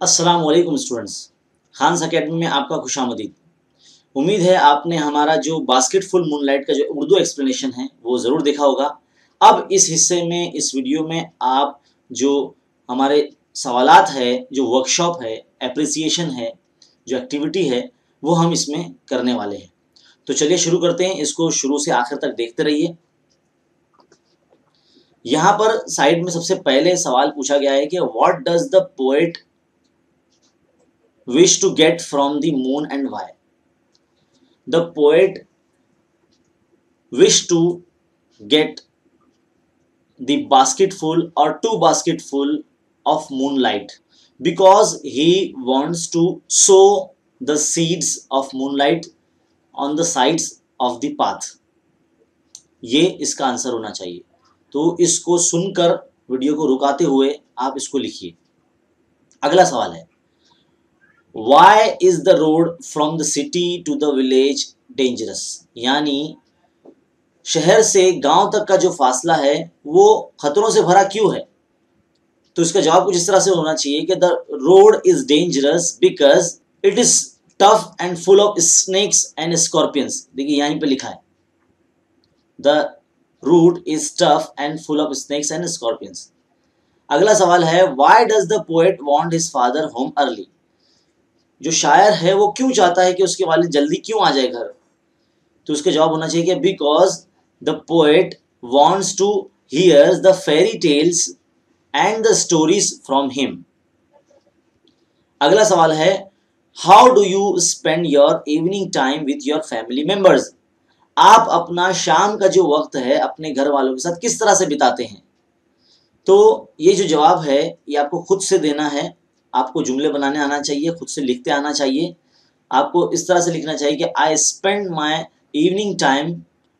अस्सलाम वालेकुम students, Khans academy में आपका खुशामदीद। उम्मीद है आपने हमारा जो बास्केटफुल मूनलाइट का जो उर्दू एक्सप्लेनेशन है वो ज़रूर देखा होगा। अब इस हिस्से में, इस वीडियो में आप जो हमारे सवालात है, जो वर्कशॉप है, एप्रिसिएशन है, जो एक्टिविटी है, वो हम इसमें करने वाले हैं। तो चलिए शुरू करते हैं, इसको शुरू से आखिर तक देखते रहिए। यहाँ पर साइड में सबसे पहले सवाल पूछा गया है कि what does the poet wish to get from the moon and why? The poet wished to get the basketful or two basketful of moonlight because he wants to sow the seeds of moonlight on the sides of the path. ये इसका answer होना चाहिए। तो इसको सुनकर video को रुकाते हुए आप इसको लिखिए। अगला सवाल है, Why is the road from the city to the village dangerous? यानी शहर से गांव तक का जो फासला है वो खतरों से भरा क्यों है? तो इसका जवाब कुछ इस तरह से होना चाहिए कि the road is dangerous because it is tough and full of snakes and scorpions. देखिए यहीं पे लिखा है, the road is tough and full of snakes and scorpions. अगला सवाल है, Why does the poet want his father home early? जो शायर है वो क्यों चाहता है कि उसके वालिद जल्दी क्यों आ जाए घर? तो उसका जवाब होना चाहिए कि because the poet wants to hear the fairy tales and the stories from him. अगला सवाल है, how do you spend your evening time with your family members? आप अपना शाम का जो वक्त है अपने घर वालों के साथ किस तरह से बिताते हैं? तो ये जो जवाब है ये आपको खुद से देना है। आपको जुमले बनाने आना चाहिए, खुद से लिखते आना चाहिए। आपको इस तरह से लिखना चाहिए कि I spend my evening time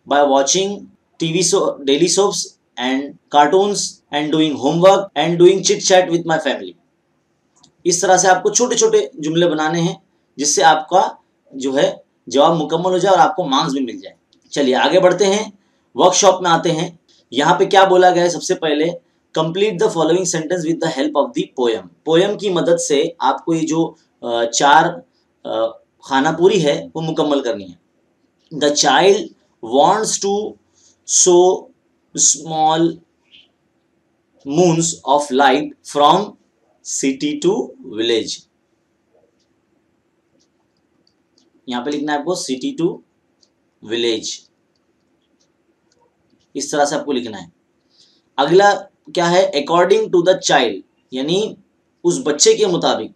by watching TV show, daily soaps and cartoons and doing homework and doing chit chat with my family. इस तरह से आपको छोटे छोटे जुमले बनाने हैं जिससे आपका जो है जवाब मुकम्मल हो जाए और आपको मार्क्स भी मिल जाए। चलिए आगे बढ़ते हैं, वर्कशॉप में आते हैं। यहाँ पे क्या बोला गया है? सबसे पहले complete the following sentence with the help of the poem. Poem की मदद से आपको ये जो चार खानापुरी है वो मुकम्मल करनी है। The child wants to sow small moons of light from city to village. यहां पे लिखना है आपको सिटी टू विलेज, इस तरह से आपको लिखना है। अगला क्या है? अकॉर्डिंग टू द चाइल्ड, यानी उस बच्चे के मुताबिक,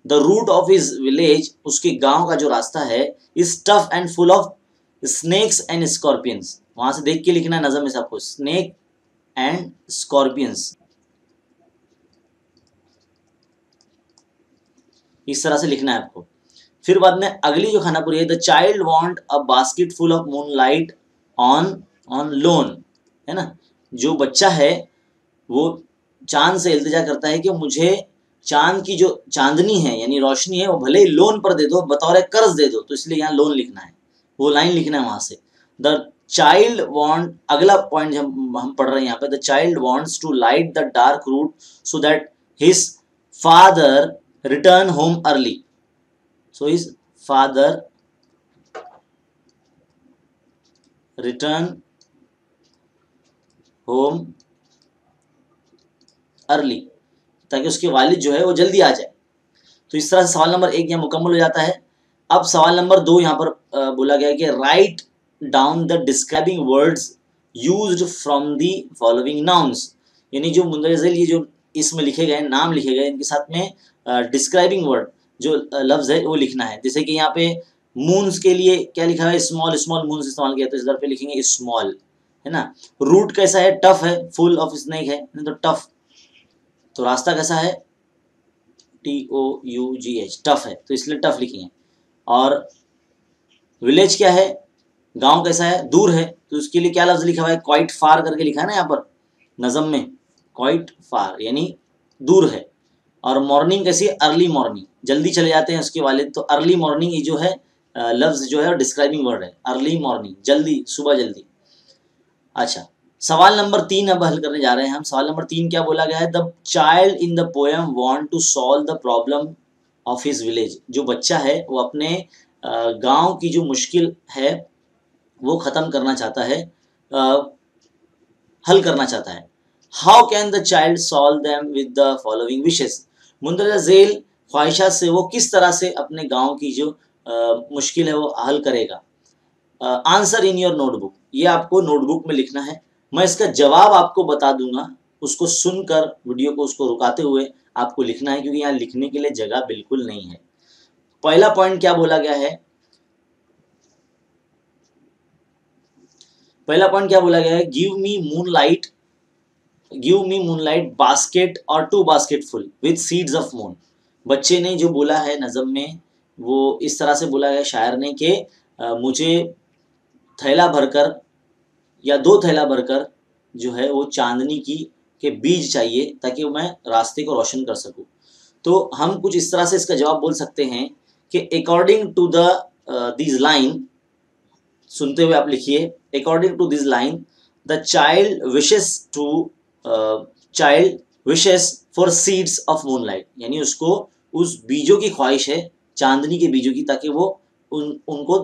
the route of his village, उसके गांव का जो रास्ता है, is tough and full of snakes and scorpions. वहां से देख के लिखना है नजम में से आपको, स्नेक एंड स्कॉर्पियंस, इस तरह से लिखना है आपको। फिर बाद में अगली जो खानापुरी है, the child want a basket full of moonlight on loan, है ना। जो बच्चा है वो चांद से इल्तिजा करता है कि मुझे चांद की जो चांदनी है यानी रोशनी है वो भले ही लोन पर दे दो, बतौर कर्ज दे दो। तो इसलिए यहाँ लोन लिखना है, वो लाइन लिखना है वहां से। द चाइल्ड वॉन्ट, अगला पॉइंट हम पढ़ रहे हैं यहाँ पे, the child wants to light the dark route so that his father return home early. So his father return home early, ताकि उसके वालिद जो है वो जल्दी आ जाए। तो इस तरह से सवाल नंबर 1 यहाँ मुकम्मल हो जाता है। अब सवाल नंबर 2 यहाँ पर बोला गया है कि write down the describing words used from the following nouns, यानी जो मुंदरजिल ये जो इसमें लिखे गए नाम लिखे गए इनके साथ में डिस्क्राइबिंग वर्ड जो लफ्ज है वो लिखना है। जैसे कि यहाँ पे मून्स के लिए क्या लिखा है? स्मॉल स्मॉल मून्स इस्तेमाल किया, तो इस तरह पे लिखेंगे स्मॉल, है ना। रूट कैसा है? टफ है, फुल ऑफ स्नेक है तो टफ। तो रास्ता कैसा है? TOUGH, टफ है, तो इसलिए टफ लिखेंगे। और विलेज क्या है? गांव कैसा है? दूर है, तो उसके लिए क्या लफ्ज लिखा हुआ है? क्वाइट फार करके लिखा है ना यहाँ पर नज़म में, क्वाइट फार यानी दूर है। और मॉर्निंग कैसी है? अर्ली मॉर्निंग, जल्दी चले जाते हैं उसके वाले। तो अर्ली मॉर्निंग ये जो है लफ्ज जो है डिस्क्राइबिंग वर्ड है, अर्ली मॉर्निंग, जल्दी, सुबह जल्दी। अच्छा, सवाल नंबर 3 अब हल करने जा रहे हैं हम। सवाल नंबर 3 क्या बोला गया है? The child in the poem want to solve the problem of his village. जो बच्चा है वो अपने गांव की जो मुश्किल है वो ख़त्म करना चाहता है, हल करना चाहता है। How can the child solve them with the following wishes. मुंदरजा झेल ख्वाहिशात से वो किस तरह से अपने गांव की जो मुश्किल है वो हल करेगा। आंसर इन योर नोटबुक, ये आपको नोटबुक में लिखना है। मैं इसका जवाब आपको बता दूंगा, उसको सुनकर वीडियो को उसको रुकाते हुए आपको लिखना है, क्योंकि यहाँ लिखने के लिए जगह बिल्कुल नहीं है। पहला पॉइंट क्या बोला गया है? पहला पॉइंट क्या बोला गया है? गिव मी मूनलाइट बास्केट और 2 basket full with seeds of moon. बच्चे ने जो बोला है नज़म में वो इस तरह से बोला गया शायर ने कि मुझे थैला भरकर या 2 थैला भरकर जो है वो चांदनी की के बीज चाहिए ताकि मैं रास्ते को रोशन कर सकूं। तो हम कुछ इस तरह से इसका जवाब बोल सकते हैं कि according to the this line, सुनते हुए आप लिखिए, according to this line the child wishes for seeds of moonlight. यानी उसको उस बीजों की ख्वाहिश है, चांदनी के बीजों की, ताकि वो उनको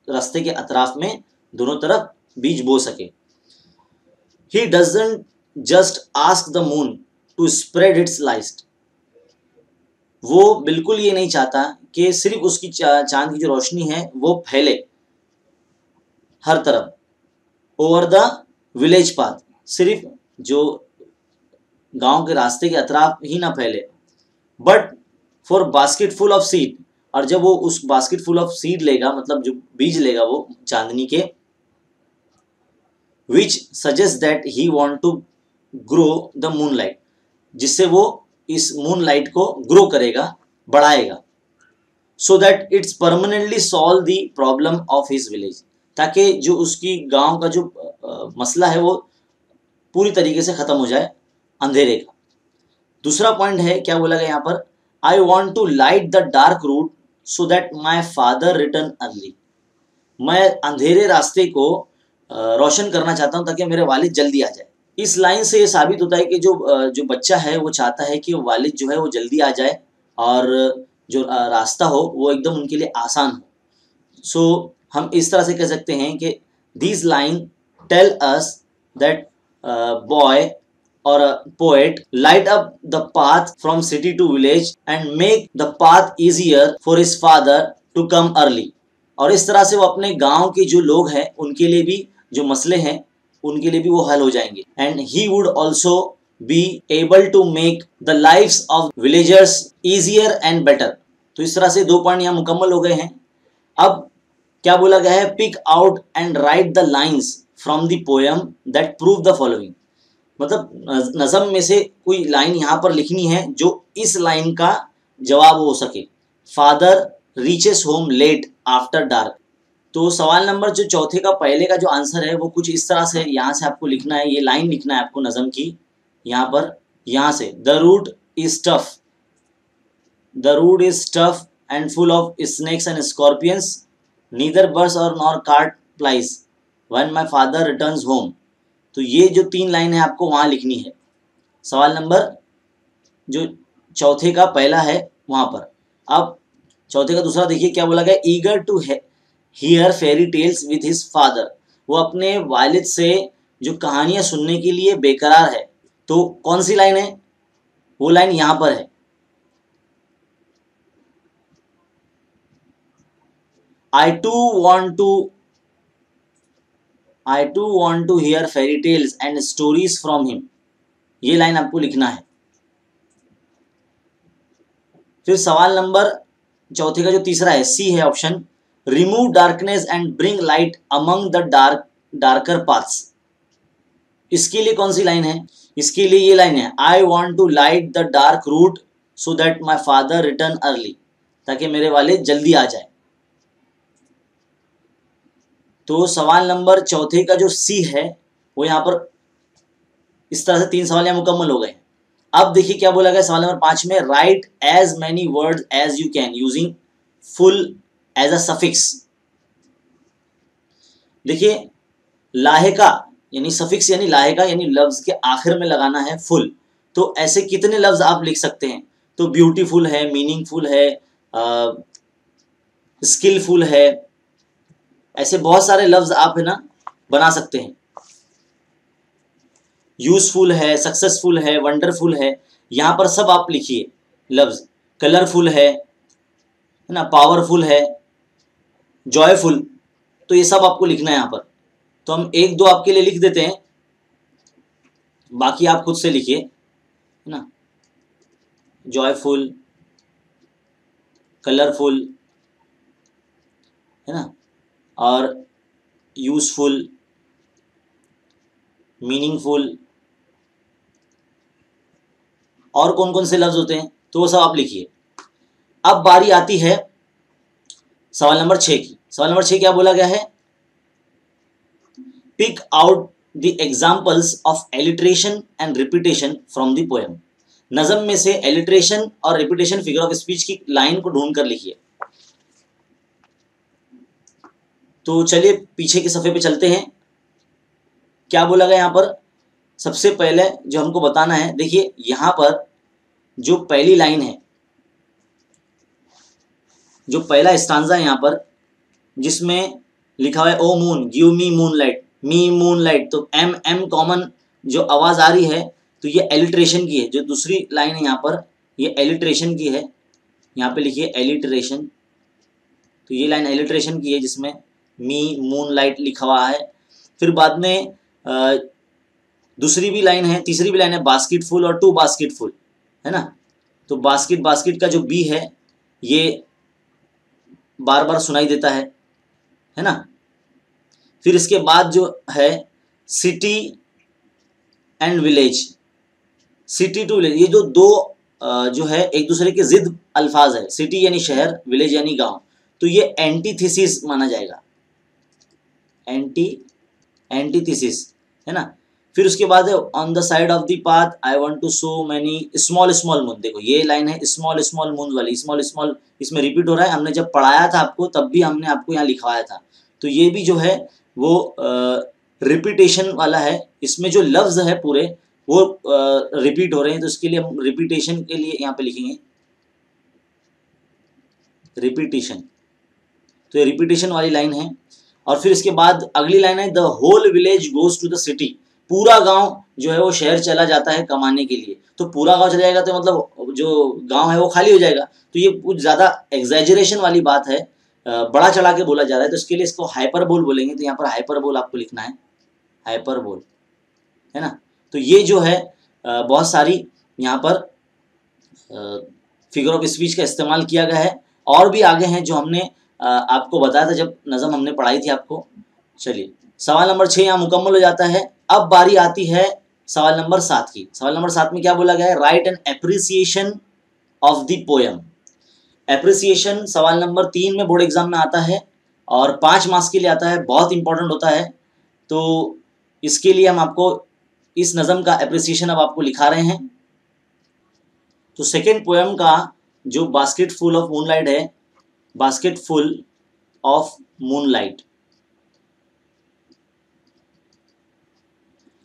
रास्ते के अतराफ में दोनों तरफ बीज बो सके। He doesn't just ask the moon to spread its light। वो बिल्कुल ये नहीं चाहता कि सिर्फ उसकी चांद की जो रोशनी है वो फैले हर तरफ, ओवर द विलेज पाथ, सिर्फ जो गांव के रास्ते के अतराफ ही ना फैले, but for basket full of seed. और जब वो उस बास्केट फुल ऑफ सीड लेगा, मतलब जो बीज लेगा वो चांदनी के, which suggests that he want to grow the moonlight, जिससे वो इस मूनलाइट को ग्रो करेगा, बढ़ाएगा, so that it's permanently solve the problem of his village, ताकि जो उसकी गांव का जो मसला है वो पूरी तरीके से ख़त्म हो जाए अंधेरे का। दूसरा पॉइंट है, क्या बोला गया यहाँ पर? I want to light the dark route so that my father return early. मैं अंधेरे रास्ते को रोशन करना चाहता हूँ ताकि मेरे वालिद जल्दी आ जाए। इस लाइन से ये साबित होता है कि जो बच्चा है वो चाहता है कि वालिद जो है वो जल्दी आ जाए और जो रास्ता हो वो एकदम उनके लिए आसान हो। सो हम इस तरह से कह सकते हैं कि this line tell us that boy और poet light up the path from city to village and make the path easier for his father to come early. और इस तरह से वो अपने गांव के जो लोग हैं उनके लिए भी जो मसले हैं उनके लिए भी वो हल हो जाएंगे। And he would also be able to make the lifes of villagers easier and better. तो इस तरह से 2 पॉइंट यहाँ मुकम्मल हो गए हैं। अब क्या बोला गया है? Pick out and write the lines from the poem that prove the following. मतलब नज़म में से कोई लाइन यहाँ पर लिखनी है जो इस लाइन का जवाब हो सके। Father reaches home late after dark. तो सवाल नंबर जो चौथे का पहले का जो आंसर है वो कुछ इस तरह से यहाँ से आपको लिखना है, ये लाइन लिखना है आपको नज़म की, यहाँ पर, यहाँ से, the route is tough, the route is tough and full of snakes and scorpions, neither birds और nor cart plies when my father returns home. तो ये जो 3 लाइन है आपको वहाँ लिखनी है। सवाल नंबर जो चौथे का पहला है वहाँ पर। अब चौथे का दूसरा देखिए क्या बोला गया? Eager to hear fairy tales with his father. वो अपने वालिद से जो कहानियाँ सुनने के लिए बेकरार है। तो कौन सी लाइन है? वो लाइन यहाँ पर है, I too want to hear fairy tales and stories from him। ये लाइन आपको लिखना है। फिर सवाल नंबर चौथे का जो तीसरा है, सी है option, remove darkness and bring light among the darker paths. इसके लिए कौन सी लाइन है? इसके लिए ये लाइन है, I want to light the dark route so that my father return early, ताकि मेरे वाले जल्दी आ जाए। तो सवाल नंबर चौथे का जो सी है वो यहाँ पर इस तरह से 3 सवाल यहाँ मुकम्मल हो गए। अब देखिए क्या बोला गया सवाल नंबर 5 में, write as many words as you can using full as a suffix. देखिए लाहेका यानी सफिक्स यानी लाएगा यानी लफ्ज के आखिर में लगाना है फुल। तो ऐसे कितने लफ्ज आप लिख सकते हैं? तो ब्यूटीफुल है, मीनिंगफुल है, स्किलफुल है, ऐसे बहुत सारे लफ्ज आप है ना बना सकते हैं। यूजफुल है, सक्सेसफुल है, वंडरफुल है, यहाँ पर सब आप लिखिए लफ्ज। कलरफुल है ना, पावरफुल है, जॉयफुल, तो ये सब आपको लिखना है यहाँ पर। तो हम एक दो आपके लिए लिख देते हैं, बाकी आप खुद से लिखिए, है ना। जॉयफुल, कलरफुल, है ना, और यूजफुल, मीनिंगफुल, और कौन कौन से लफ्ज होते हैं तो वो सब आप लिखिए। अब बारी आती है सवाल नंबर 6 की। सवाल नंबर 6 क्या बोला गया है? Pick out the examples of alliteration and repetition from the poem. नज़म में से एलिट्रेशन और रिपीटेशन फिगर ऑफ स्पीच की लाइन को ढूंढ कर लिखिए। तो चलिए पीछे के सफ़े पे चलते हैं। क्या बोला गया यहाँ पर? सबसे पहले जो हमको बताना है, देखिए यहाँ पर जो पहली लाइन है, जो पहला स्टांजा है यहाँ पर, जिसमें लिखा हुआ है O moon give me moonlight, me moonlight, तो एम एम कॉमन जो आवाज़ आ रही है तो ये एलिट्रेशन की है। जो दूसरी लाइन है यहाँ पर ये एलिट्रेशन की है, यहाँ पे लिखिए एलिट्रेशन। तो ये लाइन एलिट्रेशन की है जिसमें मी मून लाइट लिखा हुआ है। फिर बाद में दूसरी भी लाइन है, तीसरी भी लाइन है बास्केटफुल और टू बास्केटफुल, है ना। तो बास्केट बास्केट का जो बी है ये बार बार सुनाई देता है ना। फिर इसके बाद जो है city and village, city to village, ये जो दो जो है एक दूसरे के जिद अल्फाज है। सिटी यानी शहर, विलेज यानी गांव, तो ये एंटीथेसिस माना जाएगा, एंटीथेसिस, है ना। फिर उसके बाद है on the side of the path I want to sow many small small moon. देखो ये लाइन है स्मॉल स्मॉल मून वाली, स्मॉल स्मॉल इसमें रिपीट हो रहा है। हमने जब पढ़ाया था आपको तब भी हमने आपको यहाँ लिखवाया था। तो ये भी जो है वो रिपीटेशन वाला है, इसमें जो लफ्ज है पूरे वो रिपीट हो रहे हैं, तो इसके लिए हम रिपीटेशन के लिए यहाँ पे लिखेंगे रिपीटेशन। तो ये रिपीटेशन वाली लाइन है। और फिर इसके बाद अगली लाइन है the whole village goes to the city, पूरा गांव जो है वो शहर चला जाता है कमाने के लिए। तो पूरा गांव चला जाएगा तो मतलब जो गांव है वो खाली हो जाएगा। तो ये कुछ ज़्यादा एग्जैजरेशन वाली बात है, बड़ा चढ़ा के बोला जा रहा है, तो इसके लिए इसको हाइपरबोल बोलेंगे। तो यहाँ पर हाइपरबोल आपको लिखना है, हाइपरबोल, है ना। तो ये जो है बहुत सारी यहाँ पर फिगर ऑफ स्पीच का इस्तेमाल किया गया है। और भी आगे हैं जो हमने आपको बताया था जब नज़म हमने पढ़ाई थी आपको। चलिए सवाल नंबर 6 यहाँ मुकम्मल हो जाता है। अब बारी आती है सवाल नंबर 7 की। सवाल नंबर 7 में क्या बोला गया है? Right an appreciation of the poem. Appreciation सवाल नंबर 3 में बोर्ड एग्जाम में आता है और 5 मार्क्स के लिए आता है, बहुत इंपॉर्टेंट होता है। तो इसके लिए हम आपको इस नज़म का एप्रिसिएशन अब आपको लिखा रहे हैं। तो सेकेंड पोएम का जो बास्केट फुल ऑफ मूनलाइट है, बास्केट फुल ऑफ मूनलाइट,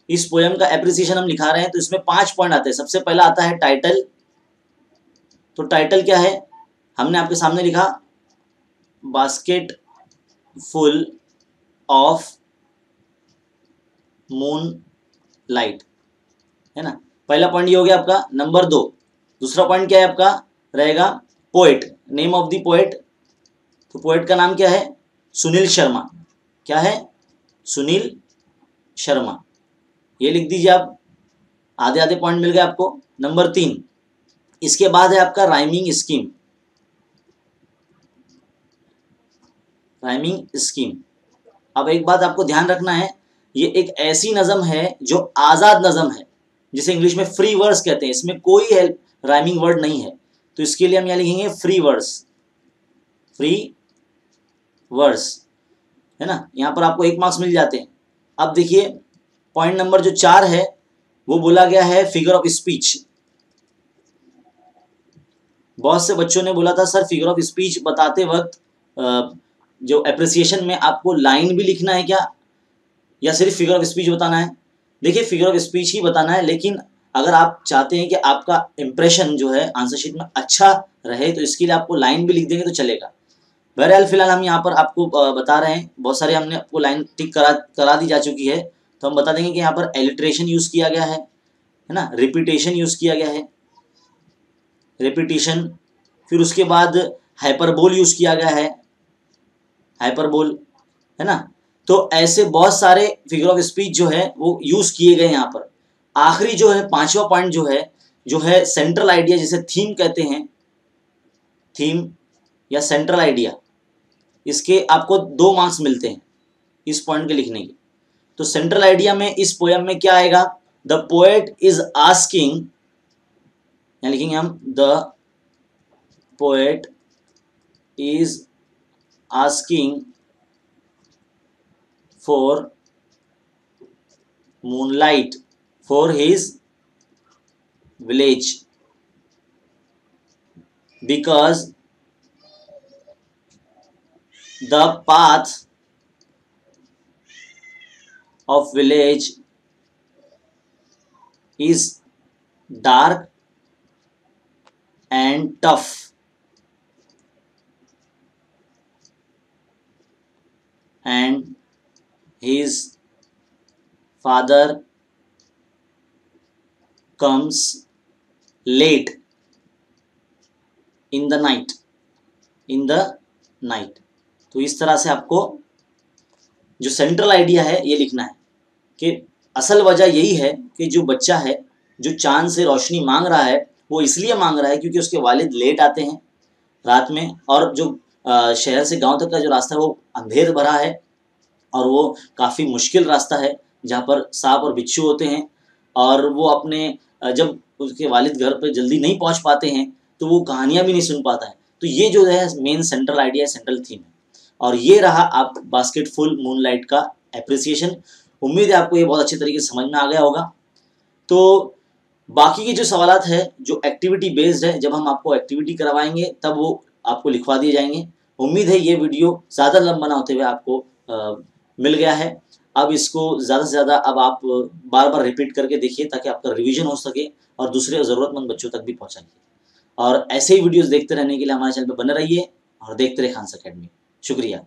इस पोएम का एप्रिसिएशन हम लिखा रहे हैं। तो इसमें 5 पॉइंट आते हैं। सबसे पहला आता है टाइटल। तो टाइटल क्या है? हमने आपके सामने लिखा basket full of moon light, है ना। पहला पॉइंट ये हो गया आपका। नंबर 2, दूसरा पॉइंट क्या है आपका? रहेगा poet, name of the poet. तो पोएट का नाम क्या है? सुनील शर्मा। क्या है? सुनील शर्मा, ये लिख दीजिए आप। आधे आधे पॉइंट मिल गए आपको। नंबर 3, इसके बाद है आपका राइमिंग स्कीम। राइमिंग स्कीम, अब एक बात आपको ध्यान रखना है, ये एक ऐसी नज़म है जो आज़ाद नज़म है, जिसे इंग्लिश में फ्री वर्स कहते हैं। इसमें कोई राइमिंग वर्ड नहीं है। तो इसके लिए हम यहाँ लिखेंगे फ्री वर्स, फ्री वर्स, है ना। यहाँ पर आपको 1 मार्क्स मिल जाते हैं। अब देखिए पॉइंट नंबर जो 4 है वो बोला गया है फिगर ऑफ स्पीच। बहुत से बच्चों ने बोला था सर फिगर ऑफ स्पीच बताते वक्त जो एप्रिसिएशन में आपको लाइन भी लिखना है क्या, या सिर्फ फिगर ऑफ स्पीच बताना है? देखिए फिगर ऑफ स्पीच ही बताना है, लेकिन अगर आप चाहते हैं कि आपका इंप्रेशन जो है आंसर शीट में अच्छा रहे तो इसके लिए आपको लाइन भी लिख देंगे तो चलेगा। बहरहाल फिलहाल हम यहाँ पर आपको बता रहे हैं, बहुत सारे हमने आपको लाइन टिक करा दी जा चुकी है, तो हम बता देंगे कि यहाँ पर एलिट्रेशन यूज़ किया गया है ना, रिपीटेशन यूज़ किया गया है, रिपीटेशन, फिर उसके बाद हाइपरबोल यूज़ किया गया है, हाइपरबोल, है ना। तो ऐसे बहुत सारे फिगर ऑफ स्पीच जो है वो यूज़ किए गए यहाँ पर। आखिरी जो है 5वां पॉइंट जो है सेंट्रल आइडिया, जिसे थीम कहते हैं, थीम या सेंट्रल आइडिया, इसके आपको 2 मार्क्स मिलते हैं इस पॉइंट के लिखने के। तो सेंट्रल आइडिया में इस पोएम में क्या आएगा? द पोएट इज आस्किंग, यहाँ लिखेंगे हम, the poet is asking for moonlight for his village because the path of village is dark and tough and his father comes late in the night, तो इस तरह से आपको जो सेंट्रल आइडिया है ये लिखना है कि असल वजह यही है कि जो बच्चा है जो चांद से रोशनी मांग रहा है वो इसलिए मांग रहा है क्योंकि उसके वालिद लेट आते हैं रात में, और जो शहर से गांव तक का जो रास्ता है वो अंधेर भरा है और वो काफ़ी मुश्किल रास्ता है जहाँ पर सांप और बिच्छू होते हैं, और वो अपने जब उसके वालिद घर पर जल्दी नहीं पहुँच पाते हैं तो वो कहानियाँ भी नहीं सुन पाता है। तो ये जो है main central idea, central theme है। और ये रहा आप बास्केटफुल मूनलाइट का एप्रिसिएशन। उम्मीद है आपको ये बहुत अच्छे तरीके से समझ में आ गया होगा। तो बाकी के जो सवालात है जो एक्टिविटी बेस्ड है, जब हम आपको एक्टिविटी करवाएंगे तब वो आपको लिखवा दिए जाएंगे। उम्मीद है ये वीडियो ज़्यादा लंबा ना होते हुए आपको मिल गया है। अब इसको ज़्यादा से ज़्यादा अब आप बार बार रिपीट करके देखिए ताकि आपका रिवीजन हो सके और दूसरे ज़रूरतमंद बच्चों तक भी पहुँचाइए। और ऐसे ही वीडियोज़ देखते रहने के लिए हमारे चैनल पर बने रहिए और देखते रहिए खान्स अकेडमी। शुक्रिया।